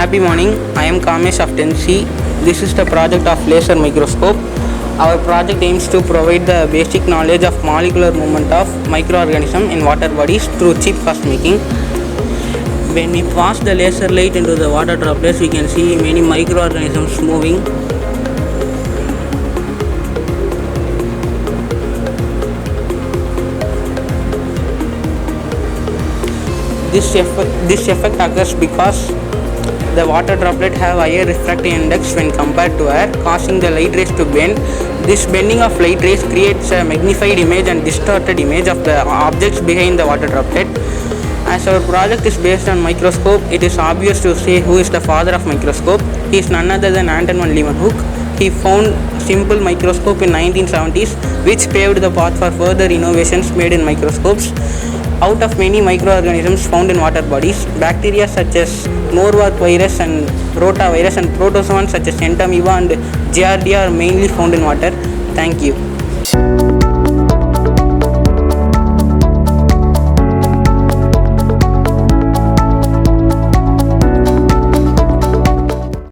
Happy morning. I am Kamesh of 10C. This is the project of laser microscope. Our project aims to provide the basic knowledge of molecular movement of microorganisms in water bodies through cheap fast making. When we pass the laser light into the water droplets, we can see many microorganisms moving. This effect occurs because the water droplet have higher refractive index when compared to air, causing the light rays to bend. This bending of light rays creates a magnified image and distorted image of the objects behind the water droplet. As our project is based on microscope, it is obvious to say who is the father of microscope. He is none other than Anton van Leeuwenhoek. He found simple microscope in 1970s, which paved the path for further innovations made in microscopes. Out of many microorganisms found in water bodies, bacteria such as Norwalk virus and rotavirus and protozoans such as entamoeba and giardia are mainly found in water. Thank you.